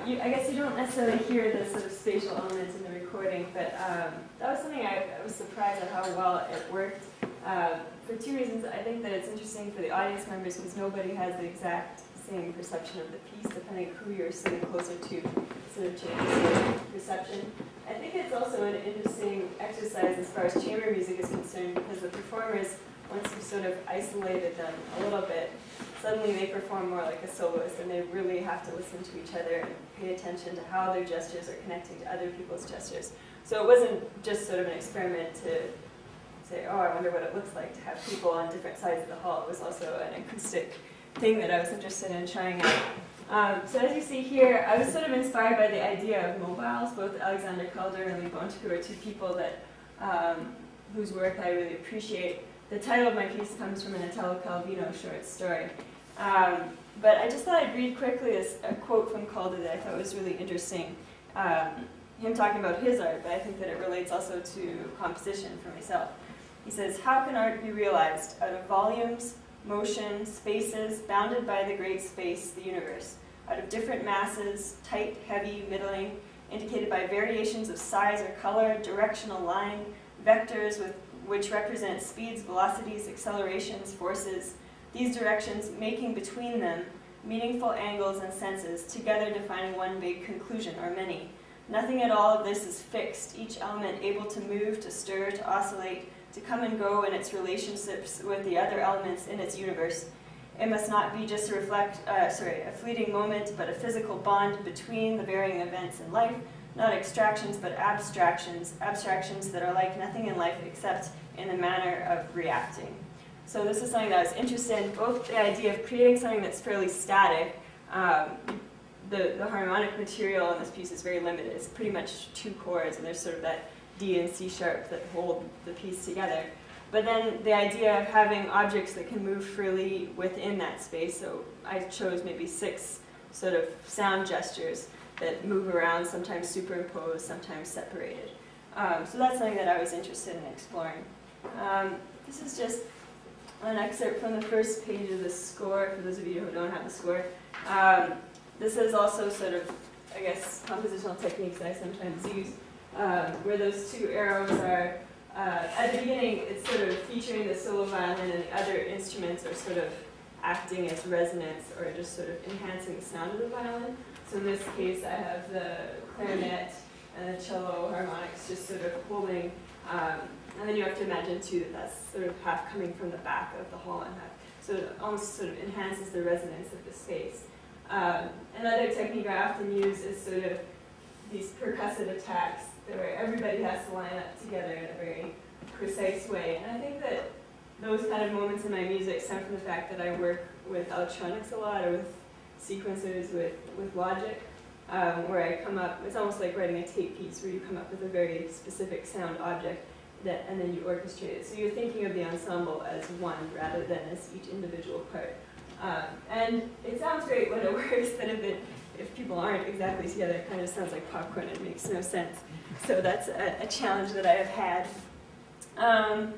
I guess you don't necessarily hear the sort of spatial elements in the recording, but that was something I was surprised at how well it worked. For two reasons. I think that it's interesting for the audience members because nobody has the exact same perception of the piece, depending on who you're sitting closer to, sort of changes perception. I think it's also an interesting exercise as far as chamber music is concerned because the performers, once you've sort of isolated them a little bit, suddenly they perform more like a soloist and they really have to listen to each other and pay attention to how their gestures are connecting to other people's gestures. So it wasn't just sort of an experiment to say, oh, I wonder what it looks like to have people on different sides of the hall. It was also an acoustic thing that I was interested in trying out. So as you see here, I was sort of inspired by the idea of mobiles. Both Alexander Calder and Lee Bontekoe are two people that, whose work I really appreciate. The title of my piece comes from an Italo Calvino short story. But I just thought I'd read quickly a quote from Calder that I thought was really interesting. Him talking about his art, but I think that it relates also to composition for myself. He says, "How can art be realized? Out of volumes, motion, spaces, bounded by the great space, the universe. Out of different masses, tight, heavy, middling, indicated by variations of size or color, directional line, vectors which represent speeds, velocities, accelerations, forces, these directions making between them meaningful angles and senses, together defining one big conclusion, or many. Nothing at all of this is fixed, each element able to move, to stir, to oscillate, to come and go in its relationships with the other elements in its universe. It must not be just a fleeting moment, but a physical bond between the varying events in life, not extractions, but abstractions, abstractions that are like nothing in life except in the manner of reacting." So this is something that I was interested in, both the idea of creating something that's fairly static. The harmonic material in this piece is very limited. It's pretty much two chords, and there's sort of that D and C sharp that hold the piece together. But then the idea of having objects that can move freely within that space, so I chose maybe 6 sort of sound gestures that move around, sometimes superimposed, sometimes separated. So that's something that I was interested in exploring. This is just an excerpt from the first page of the score, for those of you who don't have the score. This is also sort of, I guess, compositional techniques that I sometimes use, where those 2 arrows are, at the beginning, it's sort of featuring the solo violin, and the other instruments are sort of acting as resonance or just sort of enhancing the sound of the violin. So in this case, I have the clarinet and the cello harmonics just sort of holding, and then you have to imagine too that that's sort of half coming from the back of the hall and half, so it almost sort of enhances the resonance of the space. Another technique I often use is sort of these percussive attacks where everybody has to line up together in a very precise way. And I think that those kind of moments in my music stem from the fact that I work with electronics a lot, or with sequencers, with Logic, where I come up, it's almost like writing a tape piece where you come up with a very specific sound object and then you orchestrate it. So you're thinking of the ensemble as one rather than as each individual part. And it sounds great when it works, but if people aren't exactly together, it kind of sounds like popcorn. It makes no sense. So that's a challenge that I have had.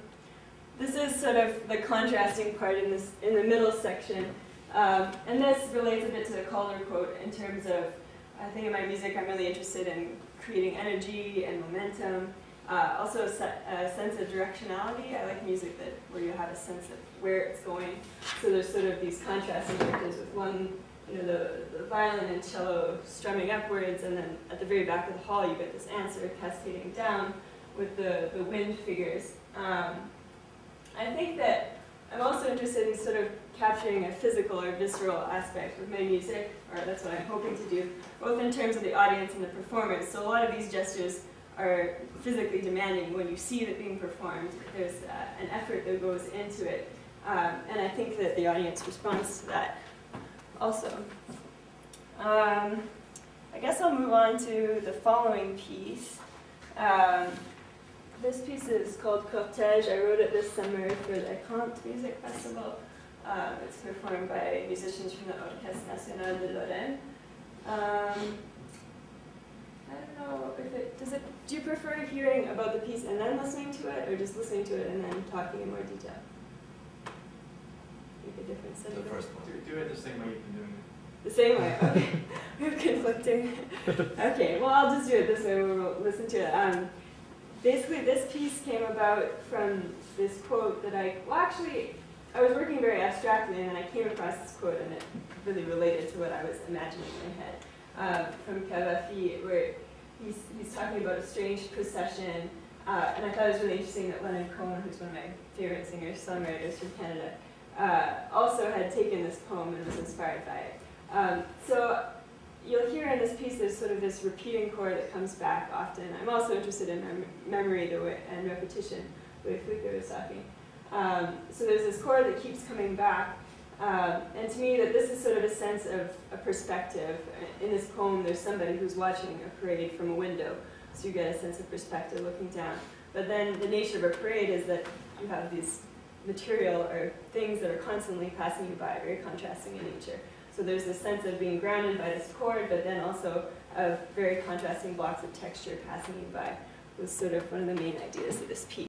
This is sort of the contrasting part in the middle section. And this relates a bit to the Calder quote in terms of, I think in my music I'm really interested in creating energy and momentum. Also a sense of directionality. I like music where you have a sense of where it's going. So there's sort of these contrasting vectors with one, the violin and cello strumming upwards, and then at the very back of the hall you get this answer cascading down with the wind figures. I think that I'm also interested in sort of capturing a physical or visceral aspect with my music, or that's what I'm hoping to do, both in terms of the audience and the performers. So a lot of these gestures are physically demanding. When you see it being performed, there's an effort that goes into it. And I think that the audience responds to that also. I guess I'll move on to the following piece. This piece is called Cortège. I wrote it this summer for the Cant Music Festival. It's performed by musicians from the Orchestre National de Lorraine. I don't know if do you prefer hearing about the piece and then listening to it, or just listening to it and then talking in more detail? Make a difference. The first one. Do it the same way you've been doing it. The same way, okay. We have conflicting amazing. Okay, well, I'll just do it this way. We'll listen to it. Basically, this piece came about from this quote that I was working very abstractly, and then I came across this quote, and it really related to what I was imagining in my head, from Cavafy, where he's talking about a strange procession, and I thought it was really interesting that Leonard Cohen, who's one of my favorite singers-songwriters from Canada, also had taken this poem and was inspired by it. So you'll hear in this piece there's sort of this repeating chord that comes back often. I'm also interested in memory and repetition, the way Flicker was talking. So there's this chord that keeps coming back, and to me that this is sort of a sense of a perspective. In this poem there's somebody who's watching a parade from a window, so you get a sense of perspective looking down. But then the nature of a parade is that you have these material or things that are constantly passing you by, very contrasting in nature. So there's this sense of being grounded by this chord, but then also of very contrasting blocks of texture passing you by, was sort of one of the main ideas of this piece.